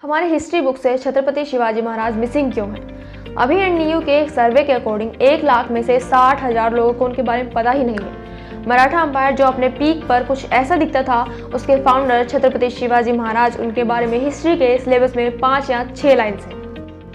हमारे history book से छत्रपति शिवाजी महाराज missing क्यों हैं? अभी एनडीयू के एक सर्वे के अकॉर्डिंग 1 लाख में से 60,000 लोगों को उनके बारे में पता ही नहीं है। मराठा अंपायर जो अपने पीक पर कुछ ऐसा दिखता था, उसके फाउंडर छत्रपति शिवाजी महाराज, उनके बारे में हिस्ट्री के सिलेबस में 5 या 6 लाइन्स हैं।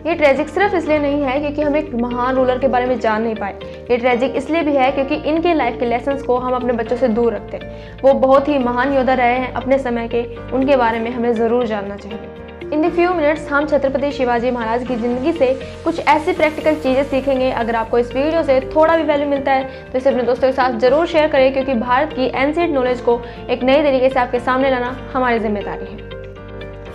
ये ट्रेजिक सिर्फ इसलिए नहीं है क्योंकि हम एक महान रूलर के बारे में जान नहीं पाए, ये ट्रेजिक इसलिए भी है क्योंकि इनके लाइफ के लेसन्स को हम अपने बच्चों से दूर रखते हैं। वो बहुत ही महान योद्धा रहे हैं अपने समय के, उनके बारे में हमें ज़रूर जानना चाहिए। इन द फ्यू मिनट्स हम छत्रपति शिवाजी महाराज की ज़िंदगी से कुछ ऐसी प्रैक्टिकल चीज़ें सीखेंगे। अगर आपको इस वीडियो से थोड़ा भी वैल्यू मिलता है तो इसे अपने दोस्तों के साथ ज़रूर शेयर करें, क्योंकि भारत की एंशिएंट नॉलेज को एक नए तरीके से आपके सामने लाना हमारी जिम्मेदारी है।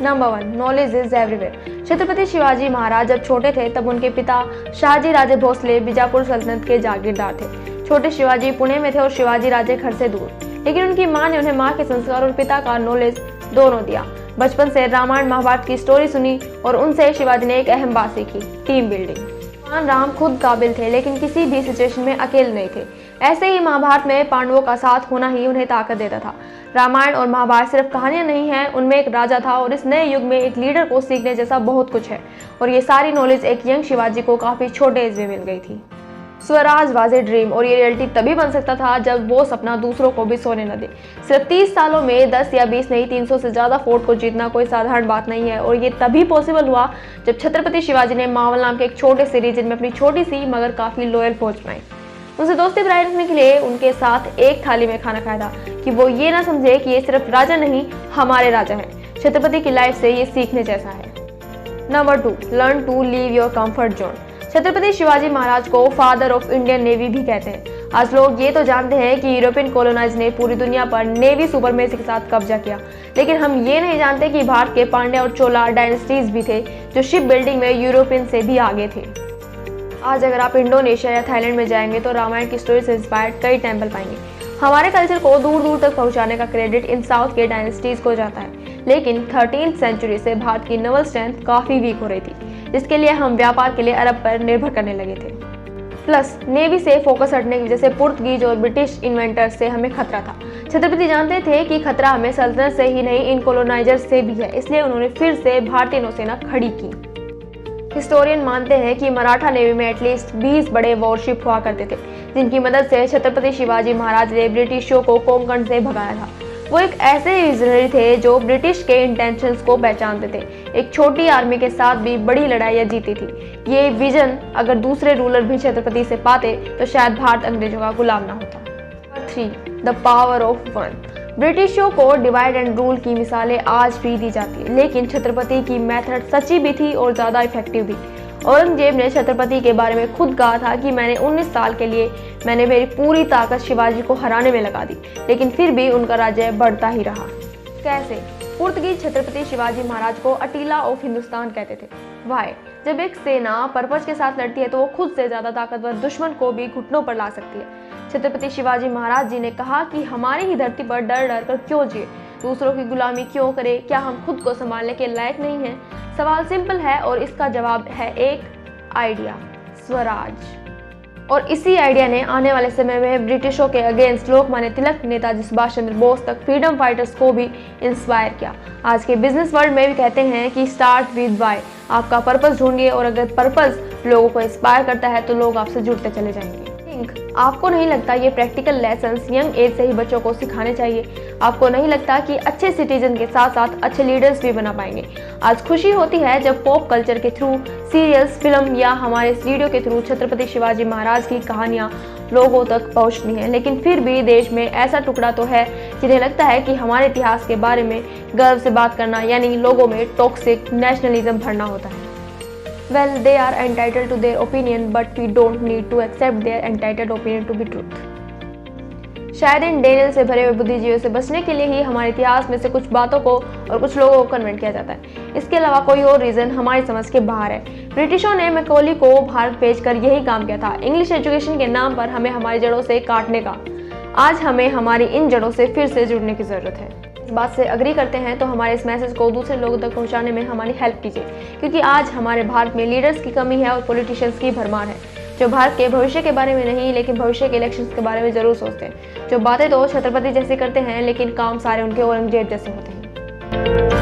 Number 1, knowledge is everywhere. Chhatrapati Shivaji Maharaj जब छोटे थे तब उनके पिता शाहजी राजे भोसले बीजापुर सल्तनत के जागीरदार थे। छोटे शिवाजी पुणे में थे और शिवाजी राजे घर से दूर, लेकिन उनकी माँ ने उन्हें माँ के संस्कार और पिता का नॉलेज दोनों दिया। बचपन से रामायण महाभारत की स्टोरी सुनी और उनसे शिवाजी ने एक अहम बात सीखी, टीम बिल्डिंग। भगवान राम खुद काबिल थे, लेकिन किसी भी सिचुएशन में अकेले नहीं थे। ऐसे ही महाभारत में पांडवों का साथ होना ही उन्हें ताकत देता था। रामायण और महाभारत सिर्फ कहानियां नहीं हैं, उनमें एक राजा था और इस नए युग में एक लीडर को सीखने जैसा बहुत कुछ है। और ये सारी नॉलेज एक यंग शिवाजी को काफी छोटे एज में मिल गई थी। स्वराज वाज ए ड्रीम, और ये रियलिटी तभी बन सकता था जब वो सपना दूसरों को भी सोने न दे। सिर्फ 30 सालों में 10 या 20 नहीं, 300 से ज़्यादा फोर्ट को जीतना कोई साधारण बात नहीं है। और ये तभी पॉसिबल हुआ जब छत्रपति शिवाजी ने मावल नाम के एक छोटे से रीजन में अपनी छोटी सी मगर काफ़ी लॉयल फौज बनाई। उनसे दोस्ती बनाए रखने के लिए उनके साथ एक थाली में खाना खाया था कि वो ये ना समझे कि ये सिर्फ राजा नहीं, हमारे राजा हैं। छत्रपति की लाइफ से ये सीखने जैसा है। Number 2, learn to leave your comfort zone. Chhatrapati Shivaji Maharaj को फादर ऑफ इंडियन नेवी भी कहते हैं। आज लोग ये तो जानते हैं कि यूरोपियन कॉलोनाइज ने पूरी दुनिया पर नेवी सुपरमेसी के साथ कब्जा किया, लेकिन हम ये नहीं जानते कि भारत के पांड्या और चोला डायनेस्टीज भी थे जो शिप बिल्डिंग में यूरोपियन से भी आगे थे। आज अगर आप इंडोनेशिया या थाईलैंड में जाएंगे तो रामायण की स्टोरी से इंस्पायर्ड कई टेम्पल पाएंगे। हमारे कल्चर को दूर दूर तक पहुंचाने का क्रेडिट इन साउथ के डायनेस्टीज को जाता है, लेकिन 13th सेंचुरी से भारत की नेवल स्ट्रेंथ काफ़ी वीक हो रही थी, जिसके लिए हम व्यापार के लिए अरब पर निर्भर करने लगे थे। प्लस नेवी से फोकस हटने की वजह से पुर्तगीज और ब्रिटिश इन्वेंटर्स से हमें खतरा था। छत्रपति जानते थे कि खतरा हमें सल्तनत से ही नहीं, इन कॉलोनाइजर्स से भी है, इसलिए उन्होंने फिर से भारतीय नौसेना खड़ी की। हिस्टोरियन मानते हैं कि मराठा नेवी में एटलीस्ट 20 बड़े वॉरशिप हुआ करते थे, जिनकी मदद से छत्रपति शिवाजी महाराज ने ब्रिटिशों को कोंकण से भगाया था। वो एक ऐसे विजनरी थे जो ब्रिटिश के इंटेंशंस को पहचानते थे। एक छोटी आर्मी के साथ भी बड़ी लड़ाइयाँ जीती थी। ये विजन अगर दूसरे रूलर भी छत्रपति से पाते तो शायद भारत अंग्रेजों का गुलाम ना होता। Number 3, the power of one. ब्रिटिशों को डिवाइड एंड रूल की मिसालें आज भी दी जाती है, लेकिन छत्रपति की मेथड सच्ची भी थी और ज़्यादा इफेक्टिव भी। औरंगजेब ने छत्रपति के बारे में खुद कहा था कि मैंने 19 साल के लिए मैंने मेरी पूरी ताकत शिवाजी को हराने में लगा दी, लेकिन फिर भी उनका राज्य बढ़ता ही रहा। कैसे? पुर्तगीज छत्रपति शिवाजी महाराज को अटीला ऑफ हिंदुस्तान कहते थे। वाई? जब एक सेना पर्पज के साथ लड़ती है तो वो खुद से ज़्यादा ताकतवर दुश्मन को भी घुटनों पर ला सकती है। छत्रपति शिवाजी महाराज जी ने कहा कि हमारी ही धरती पर डर डर कर क्यों जिए, दूसरों की गुलामी क्यों करे, क्या हम खुद को संभालने के लायक नहीं हैं? सवाल सिंपल है और इसका जवाब है एक आइडिया, स्वराज। और इसी आइडिया ने आने वाले समय में ब्रिटिशों के अगेंस्ट लोकमान्य तिलक, नेताजी सुभाष चंद्र बोस तक फ्रीडम फाइटर्स को भी इंस्पायर किया। आज के बिजनेस वर्ल्ड में भी कहते हैं कि स्टार्ट विद वाई। आपका पर्पस ढूंढिए और अगर पर्पस लोगों को इंस्पायर करता है तो लोग आपसे जुड़ते चले जाएंगे। आपको नहीं लगता ये प्रैक्टिकल लेसन्स यंग एज से ही बच्चों को सिखाने चाहिए? आपको नहीं लगता कि अच्छे सिटीजन के साथ साथ अच्छे लीडर्स भी बना पाएंगे? आज खुशी होती है जब पॉप कल्चर के थ्रू, सीरियल्स, फिल्म या हमारे इस वीडियो के थ्रू छत्रपति शिवाजी महाराज की कहानियाँ लोगों तक पहुँचती हैं, लेकिन फिर भी देश में ऐसा टुकड़ा तो है जिन्हें लगता है कि हमारे इतिहास के बारे में गर्व से बात करना यानी लोगों में टॉक्सिक नेशनलिज्म भरना होता है। Well, they are entitled to their opinion, but we don't need to accept their entitled opinion to be truth. शायद इन डेनियल से भरे हुए बुद्धिजीवियों से बचने के लिए ही हमारे इतिहास में से कुछ बातों को और कुछ लोगों को कन्वेंट किया जाता है। इसके अलावा कोई और रीज़न हमारी समझ के बाहर है। ब्रिटिशों ने मैकॉली को भारत भेजकर यही काम किया था, इंग्लिश एजुकेशन के नाम पर हमें हमारी जड़ों से काटने का। आज हमें हमारी इन जड़ों से फिर से जुड़ने की ज़रूरत है। इस बात से अग्री करते हैं तो हमारे इस मैसेज को दूसरे लोगों तक पहुंचाने में हमारी हेल्प कीजिए, क्योंकि आज हमारे भारत में लीडर्स की कमी है और पॉलिटिशियंस की भरमार है, जो भारत के भविष्य के बारे में नहीं लेकिन भविष्य के इलेक्शंस के बारे में जरूर सोचते हैं, जो बातें तो छत्रपति जैसे करते हैं लेकिन काम सारे उनके औरंगजेब जैसे होते हैं।